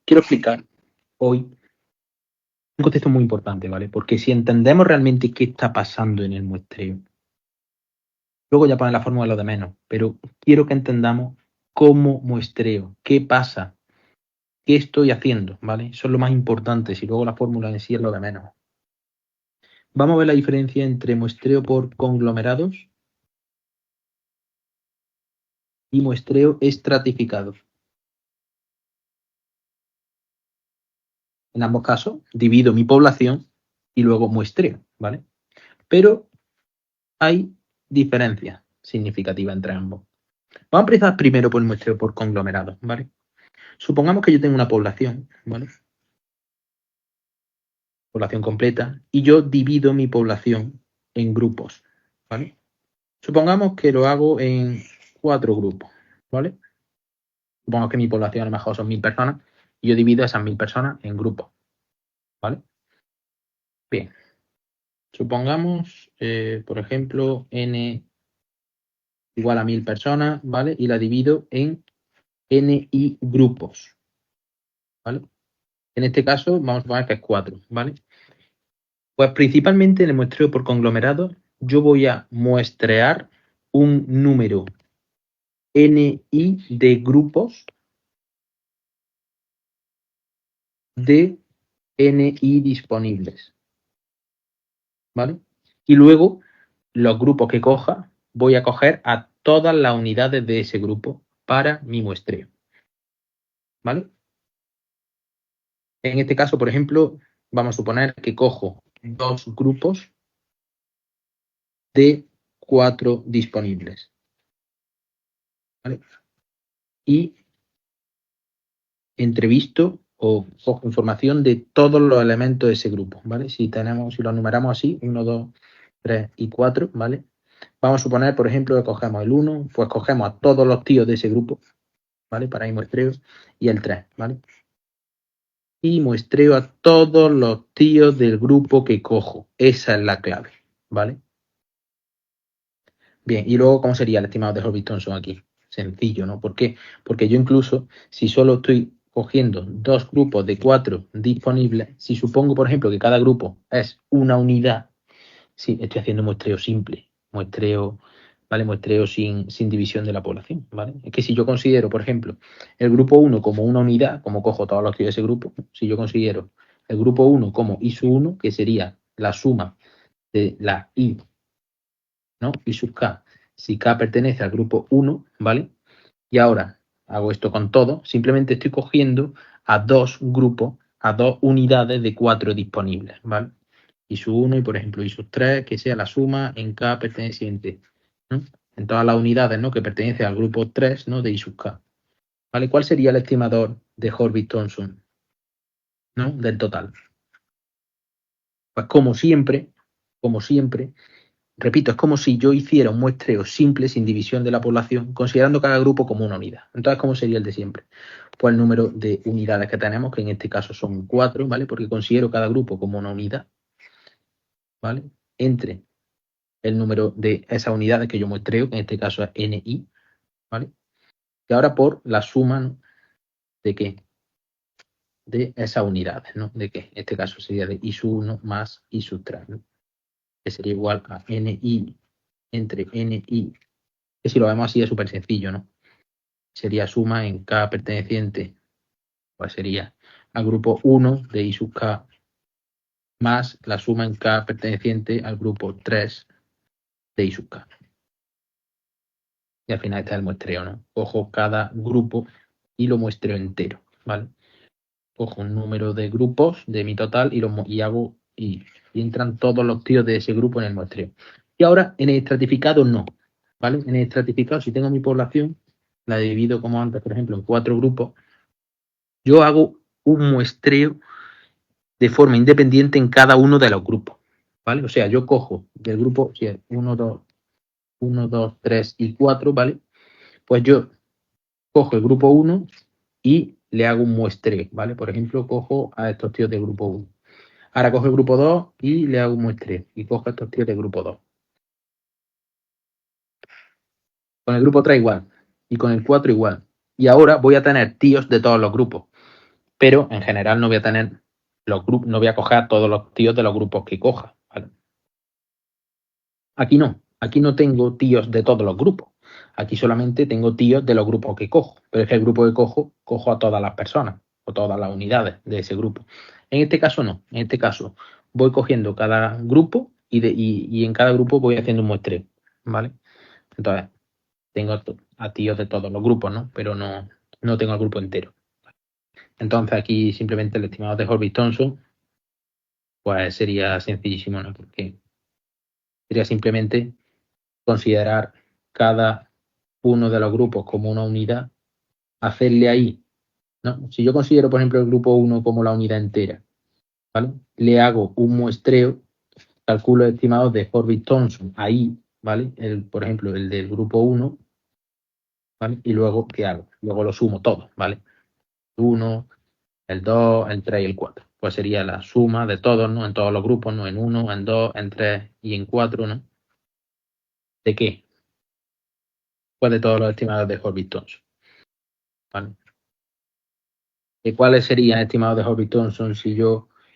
Quiero explicar hoy un concepto muy importante, ¿vale? Porque si entendemos realmente qué está pasando en el muestreo, luego ya ponen la fórmula lo de menos, pero quiero que entendamos cómo muestreo, qué pasa, qué estoy haciendo, ¿vale? Eso es lo más importante, si luego la fórmula en sí es lo de menos. Vamos a ver la diferencia entre muestreo por conglomerados y muestreo estratificado. En ambos casos, divido mi población y luego muestreo, ¿vale? Pero hay diferencias significativas entre ambos. Vamos a empezar primero por el muestreo por conglomerados, ¿vale? Supongamos que yo tengo una población, ¿vale? Población completa, y yo divido mi población en grupos, ¿vale? Supongamos que lo hago en 4 grupos, ¿vale? Supongamos que mi población a lo mejor son 1000 personas, y yo divido esas 1000 personas en grupos, ¿vale? Bien. Supongamos, por ejemplo, n igual a 1000 personas, ¿vale? Y la divido en ni grupos, ¿vale? En este caso vamos a suponer que es 4, ¿vale? Pues principalmente en el muestreo por conglomerado yo voy a muestrear un número ni de grupos de ni disponibles, ¿vale? Y luego los grupos que coja voy a coger a todas las unidades de ese grupo para mi muestreo, ¿vale? En este caso, por ejemplo, vamos a suponer que cojo 2 grupos de 4 disponibles, ¿vale? Y entrevisto o cojo información de todos los elementos de ese grupo, ¿vale? Si lo numeramos así, 1, 2, 3 y 4, ¿vale? Vamos a suponer, por ejemplo, que cogemos el 1, pues cogemos a todos los tíos de ese grupo, ¿vale? Para ir muestreo, y el 3, ¿vale? Y muestreo a todos los tíos del grupo que cojo. Esa es la clave, ¿vale? Bien, y luego, ¿cómo sería el estimado de Hobbiton aquí? Sencillo, ¿no? ¿Por qué? Porque yo incluso, si solo estoy cogiendo 2 grupos de 4 disponibles, si supongo, por ejemplo, que cada grupo es una unidad, sí, estoy haciendo muestreo simple, muestreo, ¿vale? Muestreo sin división de la población, ¿vale? Es que si yo considero, por ejemplo, el grupo 1 como una unidad, como cojo todos los tíos de ese grupo, si yo considero el grupo 1 como I sub 1, que sería la suma de la I, ¿no? I sub K, si K pertenece al grupo 1, ¿vale? Y ahora hago esto con todo, simplemente estoy cogiendo a 2 grupos, a 2 unidades de 4 disponibles, ¿vale? I sub 1 y, por ejemplo, I sub 3, que sea la suma en K perteneciente, ¿no? En todas las unidades, ¿no? Que pertenecen al grupo 3, ¿no? De I sub K, ¿vale? ¿Cuál sería el estimador de Hurwitz-Thompson, ¿no? Del total? Pues como siempre, repito, es como si yo hiciera un muestreo simple sin división de la población, considerando cada grupo como una unidad. Entonces, ¿cómo sería el de siempre? Pues el número de unidades que tenemos, que en este caso son 4, ¿vale? Porque considero cada grupo como una unidad, ¿vale? Entre el número de esas unidades que yo muestreo, que en este caso es ni, ¿vale? Y ahora por la suma, ¿no? ¿De qué? De esas unidades, ¿no? ¿De qué? En este caso sería de I sub 1 más I sub 3, ¿no? Que sería igual a ni entre ni, que si lo vemos así es súper sencillo, ¿no? Sería suma en K perteneciente, pues sería al grupo 1 de I sub K más la suma en K perteneciente al grupo 3 de I sub K. Y al final está el muestreo, ¿no? Cojo cada grupo y lo muestreo entero, ¿vale? Cojo un número de grupos de mi total y entran todos los tíos de ese grupo en el muestreo. Y ahora en el estratificado no, ¿vale? En el estratificado, si tengo mi población, la divido como antes, por ejemplo, en 4 grupos, yo hago un muestreo de forma independiente en cada uno de los grupos, ¿vale? O sea, yo cojo del grupo, si es 1, 2, 3 y 4, ¿vale? Pues yo cojo el grupo 1 y le hago un muestreo, ¿vale? Por ejemplo, cojo a estos tíos del grupo 1. Ahora cojo el grupo 2 y le hago un muestreo y cojo a estos tíos del grupo 2. Con el grupo 3 igual. Y con el 4 igual. Y ahora voy a tener tíos de todos los grupos. Pero en general no voy a tener los grupos, no voy a coger a todos los tíos de los grupos que coja. ¿Vale? Aquí no tengo tíos de todos los grupos. Aquí solamente tengo tíos de los grupos que cojo. Pero es que el grupo que cojo a todas las personas o todas las unidades de ese grupo. En este caso no. En este caso voy cogiendo cada grupo y en cada grupo voy haciendo un muestreo. ¿Vale? Entonces, tengo a tíos de todos los grupos, ¿no? Pero no tengo el grupo entero. Entonces aquí simplemente el estimado de Hurwitz-Thompson pues sería sencillísimo, ¿no? Porque sería simplemente considerar cada uno de los grupos como una unidad, hacerle ahí, ¿no? Si yo considero, por ejemplo, el grupo 1 como la unidad entera, ¿vale? Le hago un muestreo, calculo estimados de Hurwitz-Thompson ahí, ¿vale? Por ejemplo, el del grupo 1, ¿vale? Y luego, ¿qué hago? Luego lo sumo todo, ¿vale? El 1, el 2, el 3 y el 4. Pues sería la suma de todos, ¿no? En todos los grupos, ¿no? En 1, en 2, en 3 y en 4, ¿no? ¿De qué? Pues de todos los estimados de Hurwitz-Thompson. ¿Vale? ¿De cuáles serían estimados de Hurwitz-Thompson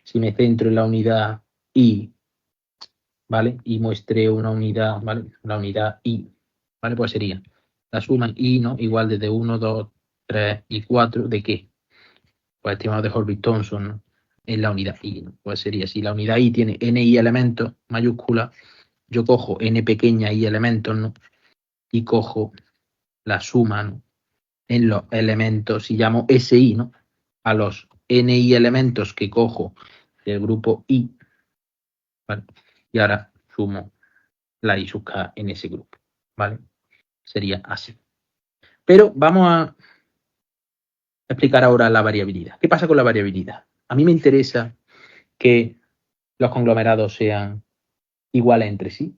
si me centro en la unidad I, ¿vale? Y muestreo una unidad, ¿vale? La unidad I, ¿vale? Pues sería la suma en I, ¿no? Igual desde 1, 2, 3 y 4, ¿de qué? Pues estimados de Hurwitz-Thompson, ¿no? En la unidad I, ¿no? Pues sería, si la unidad I tiene NI elementos mayúsculas, yo cojo n pequeña y elementos, ¿no? Y cojo la suma, ¿no? En los elementos, si llamo SI, ¿no? A los NI elementos que cojo del grupo I, ¿vale? Y ahora sumo la I sub K en ese grupo, ¿vale? Sería así. Pero vamos a explicar ahora la variabilidad. ¿Qué pasa con la variabilidad? A mí me interesa que los conglomerados sean iguales entre sí,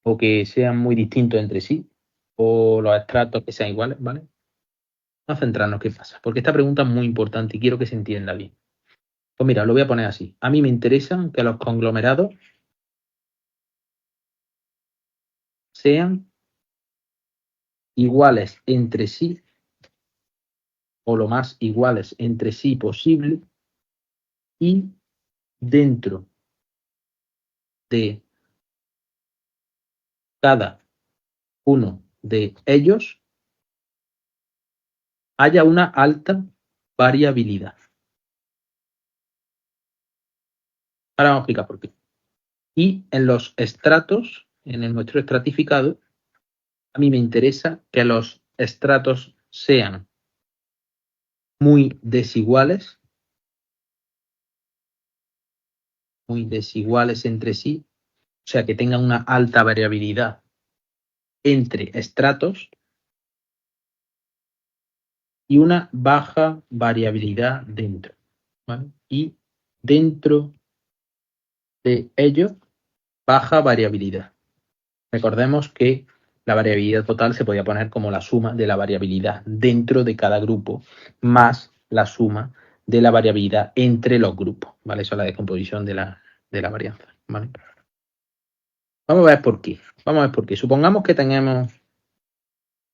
o que sean muy distintos entre sí, o los estratos que sean iguales, ¿vale? Vamos a centrarnos qué pasa, porque esta pregunta es muy importante y quiero que se entienda bien. Pues mira, lo voy a poner así. A mí me interesan que los conglomerados sean iguales entre sí, o lo más iguales entre sí posible, y dentro de cada uno de ellos haya una alta variabilidad. Ahora vamos a explicar por qué. Y en los estratos, en el muestreo estratificado, a mí me interesa que los estratos sean muy desiguales entre sí, o sea, que tengan una alta variabilidad entre estratos y una baja variabilidad dentro, ¿vale? Y dentro de ello, baja variabilidad. Recordemos que la variabilidad total se podía poner como la suma de la variabilidad dentro de cada grupo más la suma de la variabilidad entre los grupos, ¿vale? Eso es la descomposición de la varianza, ¿vale? Vamos a ver por qué. Vamos a ver por qué. Supongamos que tenemos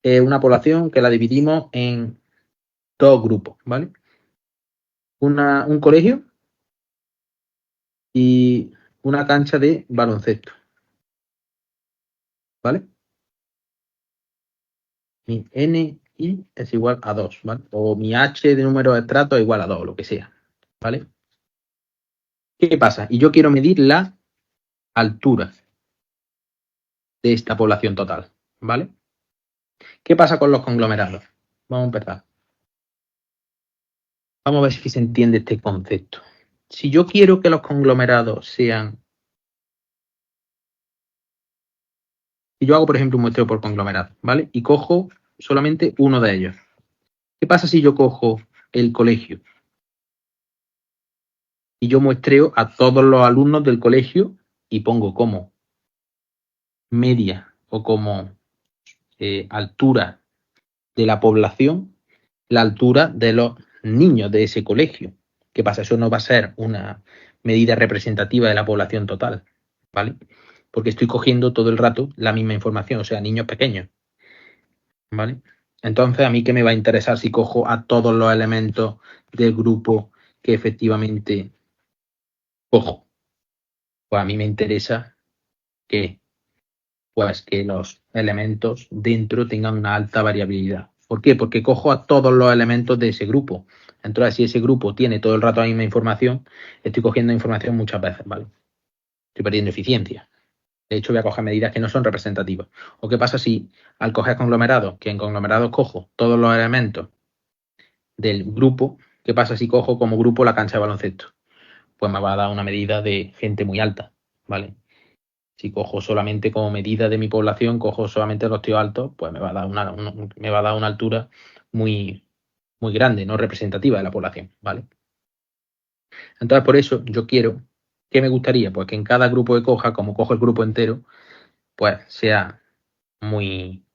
una población que la dividimos en dos grupos, ¿vale? Un colegio y una cancha de baloncesto, ¿vale? Mi NI es igual a 2, ¿vale? O mi H de número de estratos es igual a 2, lo que sea, ¿vale? ¿Qué pasa? Y yo quiero medir la altura de esta población total, ¿vale? ¿Qué pasa con los conglomerados? Vamos a empezar. Vamos a ver si se entiende este concepto. Si yo quiero que los conglomerados sean... Si yo hago, por ejemplo, un muestreo por conglomerado, ¿vale? Y cojo solamente uno de ellos. ¿Qué pasa si yo cojo el colegio y yo muestreo a todos los alumnos del colegio y pongo como media o como altura de la población la altura de los niños de ese colegio? ¿Qué pasa? Eso no va a ser una medida representativa de la población total, ¿vale? Porque estoy cogiendo todo el rato la misma información, o sea, niños pequeños, ¿vale? Entonces, ¿a mí qué me va a interesar si cojo a todos los elementos del grupo que efectivamente cojo? Pues a mí me interesa que, pues, que los elementos dentro tengan una alta variabilidad. ¿Por qué? Porque cojo a todos los elementos de ese grupo. Entonces, si ese grupo tiene todo el rato la misma información, estoy cogiendo información muchas veces, ¿vale? Estoy perdiendo eficiencia. De hecho, voy a coger medidas que no son representativas. ¿O qué pasa si al coger conglomerados, que en conglomerados cojo todos los elementos del grupo, qué pasa si cojo como grupo la cancha de baloncesto? Pues me va a dar una medida de gente muy alta, ¿vale? Si cojo solamente como medida de mi población, cojo solamente los tíos altos, pues me va a dar una altura muy, muy grande, no representativa de la población, ¿vale? Entonces, por eso yo quiero, ¿qué me gustaría? Pues que en cada grupo que coja, como cojo el grupo entero, pues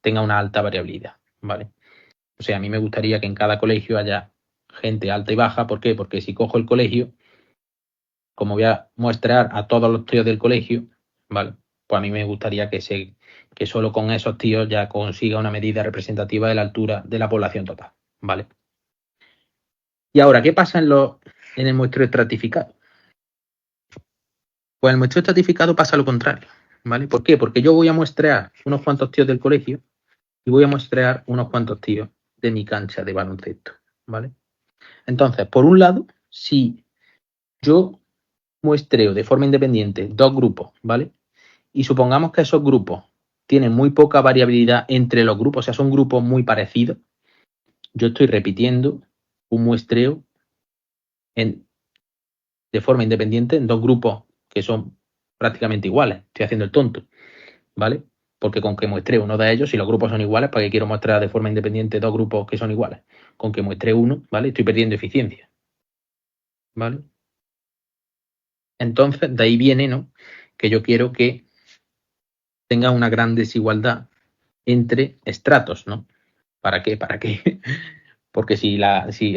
tenga una alta variabilidad, ¿vale? O sea, a mí me gustaría que en cada colegio haya gente alta y baja. ¿Por qué? Porque si cojo el colegio, como voy a muestrear a todos los tíos del colegio, ¿vale? Pues a mí me gustaría que solo con esos tíos ya consiga una medida representativa de la altura de la población total, ¿vale? Y ahora, ¿qué pasa en el muestreo estratificado? Pues en el muestreo estratificado pasa lo contrario, ¿vale? ¿Por qué? Porque yo voy a muestrear unos cuantos tíos del colegio y voy a muestrear unos cuantos tíos de mi cancha de baloncesto, ¿vale? Entonces, por un lado, si yo muestreo de forma independiente dos grupos, ¿vale? Y supongamos que esos grupos tienen muy poca variabilidad entre los grupos, o sea, son grupos muy parecidos, yo estoy repitiendo un muestreo de forma independiente en dos grupos que son prácticamente iguales. Estoy haciendo el tonto, ¿vale? Porque con que muestre uno de ellos, si los grupos son iguales, ¿para qué quiero mostrar de forma independiente dos grupos que son iguales? Con que muestre uno, ¿vale? Estoy perdiendo eficiencia, ¿vale? Entonces, de ahí viene, ¿no? Que yo quiero que tenga una gran desigualdad entre estratos, ¿no? ¿Para qué? ¿Para qué? Porque si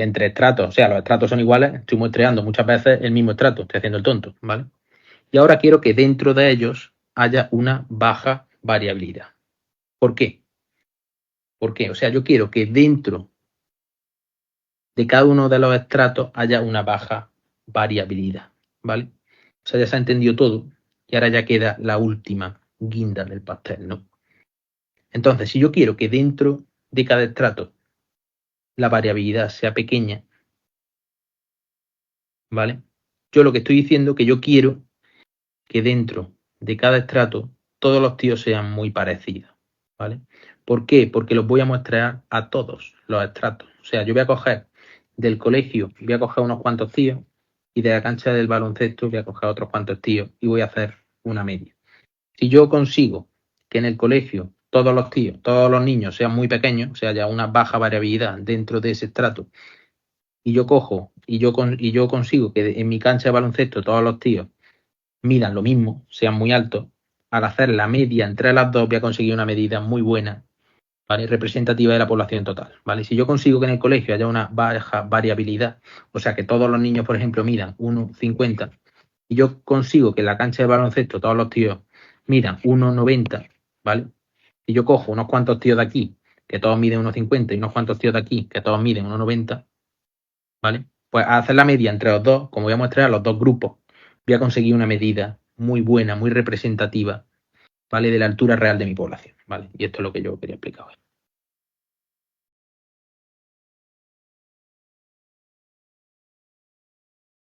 entre estratos, o sea, los estratos son iguales, estoy muestreando muchas veces el mismo estrato, estoy haciendo el tonto, ¿vale? Y ahora quiero que dentro de ellos haya una baja variabilidad. ¿Por qué? ¿Por qué? O sea, yo quiero que dentro de cada uno de los estratos haya una baja variabilidad, ¿vale? O sea, ya se ha entendido todo y ahora ya queda la última guinda del pastel, ¿no? Entonces, si yo quiero que dentro de cada estrato la variabilidad sea pequeña, ¿vale? Yo lo que estoy diciendo es que yo quiero que dentro de cada estrato todos los tíos sean muy parecidos, ¿vale? ¿Por qué? Porque los voy a mostrar a todos los estratos. O sea, yo voy a coger del colegio, voy a coger unos cuantos tíos y de la cancha del baloncesto voy a coger otros cuantos tíos y voy a hacer una media. Si yo consigo que en el colegio todos los tíos, todos los niños sean muy pequeños, o sea, haya una baja variabilidad dentro de ese estrato, y yo cojo y yo consigo que en mi cancha de baloncesto todos los tíos midan lo mismo, sean muy altos, al hacer la media entre las dos voy a conseguir una medida muy buena, ¿vale? Representativa de la población total, ¿vale? Si yo consigo que en el colegio haya una baja variabilidad, o sea, que todos los niños, por ejemplo, midan 1,50, y yo consigo que en la cancha de baloncesto todos los tíos midan 1,90, ¿vale? Y yo cojo unos cuantos tíos de aquí, que todos miden 1,50, y unos cuantos tíos de aquí, que todos miden 1,90, ¿vale? Pues al hacer la media entre los dos, como voy a mostrar a los dos grupos, voy a conseguir una medida muy buena, muy representativa, ¿vale? De la altura real de mi población, ¿vale? Y esto es lo que yo quería explicar hoy.